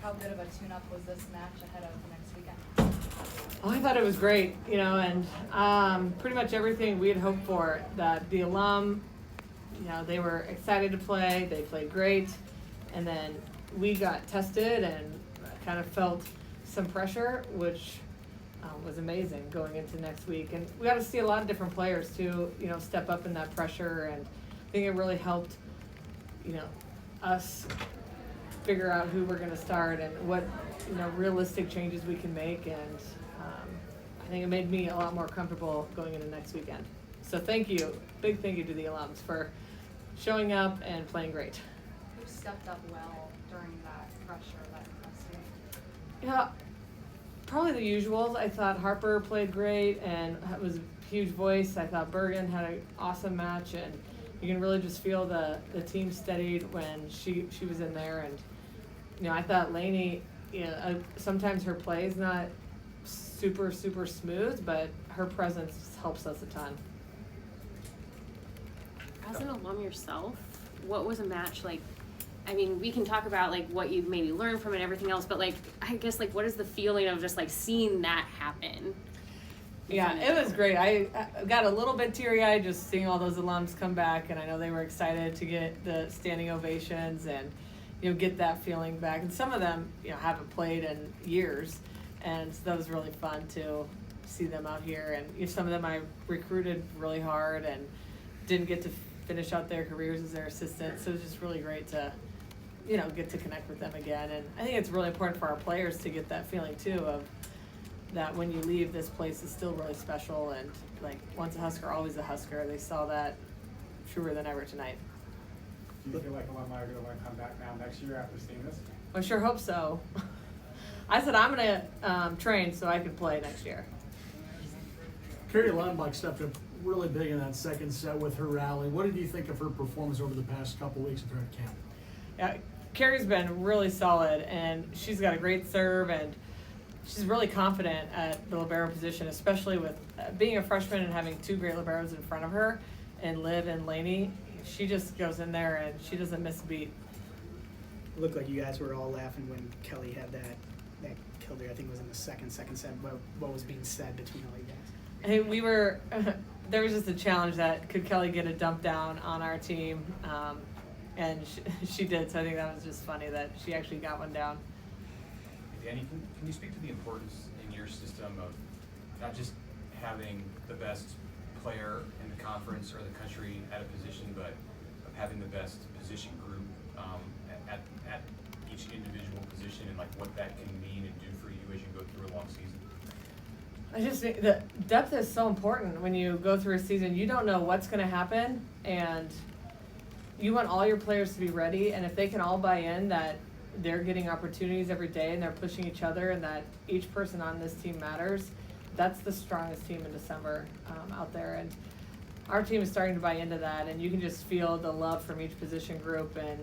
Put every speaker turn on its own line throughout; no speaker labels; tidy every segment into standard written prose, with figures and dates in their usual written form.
How good of a tune-up was this match ahead of next weekend?
Oh, I thought it was great, and pretty much everything we had hoped for. That the alum, they were excited to play. They played great, and then we got tested and kind of felt some pressure, which was amazing going into next week. And we got to see a lot of different players too, step up in that pressure, and I think it really helped, us figure out who we're going to start and what realistic changes we can make, and I think it made me a lot more comfortable going into next weekend. So thank you, big thank you to the alums for showing up and playing great.
Who stepped up well during that pressure that impressed you?
Yeah, probably the usuals. I thought Harper played great and was a huge voice. I thought Bergen had an awesome match, and you can really just feel the team steadied when she was in there. And I thought Lainey, sometimes her play is not super smooth, but her presence helps us a ton.
As an alum yourself, what was a match like? I mean, we can talk about like what you maybe learned from it and everything else, but like I guess like what is the feeling of just like seeing that happen?
Yeah, it was great. I got a little bit teary-eyed just seeing all those alums come back, and I know they were excited to get the standing ovations and get that feeling back. And some of them haven't played in years, and so that was really fun to see them out here. And some of them I recruited really hard and didn't get to finish out their careers as their assistants, so it was just really great to get to connect with them again. And I think it's really important for our players to get that feeling too of that when you leave, this place is still really special, and like once a Husker, always a Husker. They saw that truer than ever tonight.
Do you feel like alumni are going to want to come back now next year after seeing this?
I sure hope so. I said I'm going to train so I can play next year.
Carrie Lundbach stepped up really big in that second set with her rally. What did you think of her performance over the past couple weeks of her at camp?
Yeah, Carrie's been really solid, and she's got a great serve, and she's really confident at the libero position, especially with being a freshman and having two great liberos in front of her, and Liv and Lainey. She just goes in there and she doesn't miss a beat.
It looked like you guys were all laughing when Kelly had that killed her. I think it was in the second set. What was being said between all you guys?
I think we were there was just a challenge that could Kelly get a dump down on our team, and she did. So I think that was just funny that she actually got one down.
Dani, can you speak to the importance in your system of not just having the best player in the conference or the country at a position, but of having the best position group at each individual position, and like what that can mean and do for you as you go through a long season?
I just think the depth is so important when you go through a season. You don't know what's going to happen, and you want all your players to be ready, and if they can all buy in that they're getting opportunities every day and they're pushing each other and that each person on this team matters, that's the strongest team in December out there. And our team is starting to buy into that, and you can just feel the love from each position group, and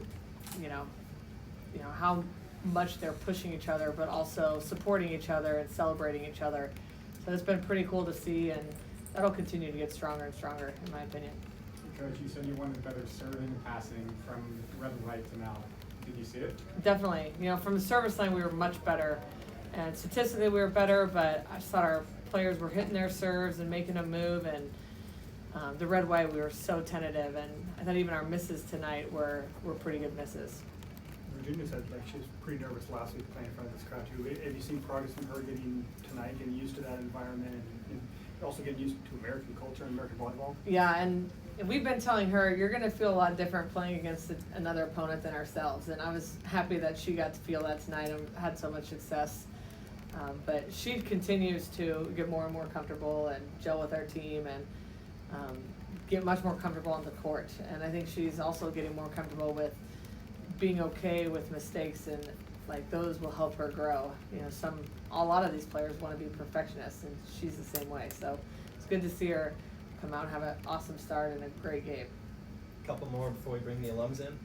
how much they're pushing each other but also supporting each other and celebrating each other. So it's been pretty cool to see, and that'll continue to get stronger and stronger in my opinion.
Coach, you said you wanted better serving and passing from red and white to now. Did you see it?
Definitely. From the service line we were much better, and statistically we were better, but I just thought our players were hitting their serves and making them move, and the red white we were so tentative, and I thought even our misses tonight were pretty good misses.
Virginia said like she was pretty nervous last week playing in front of this crowd too. Have you seen progress from her getting used to that environment, and also getting used to American culture and American volleyball?
Yeah, and we've been telling her you're going to feel a lot different playing against another opponent than ourselves, and I was happy that she got to feel that tonight and had so much success. But she continues to get more and more comfortable and gel with our team and get much more comfortable on the court. And I think she's also getting more comfortable with being okay with mistakes, and like those will help her grow. A lot of these players want to be perfectionists, and she's the same way. So it's good to see her come out and have an awesome start and a great game.
Couple more before we bring the alums in.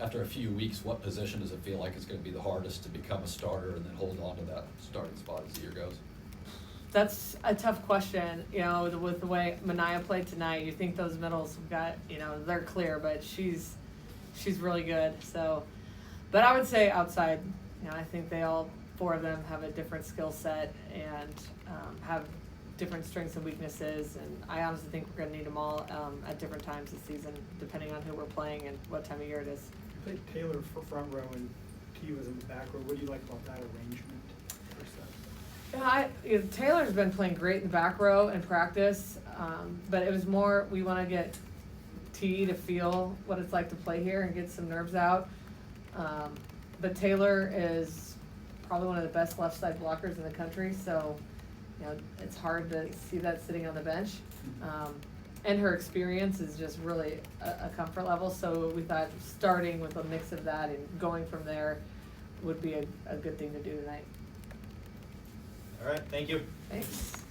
After a few weeks, what position does it feel like it's going to be the hardest to become a starter and then hold on to that starting spot as the year goes?
That's a tough question. With the way Mania played tonight, you think those middles have got, they're clear, but she's really good. So, but I would say outside You know, I think they all 4 of them have a different skill set and have different strengths and weaknesses, and I honestly think we're gonna need them all at different times this season, depending on who we're playing and what time of year it is.
You played Taylor for front row and T was in the back row. What do you like about that arrangement per set?
Taylor's been playing great in the back row in practice, but it was more, we wanna get T to feel what it's like to play here and get some nerves out. But Taylor is probably one of the best left side blockers in the country, so, you know, it's hard to see that sitting on the bench. And her experience is just really a comfort level, so we thought starting with a mix of that and going from there would be a good thing to do tonight.
All right, thank you.
Thanks.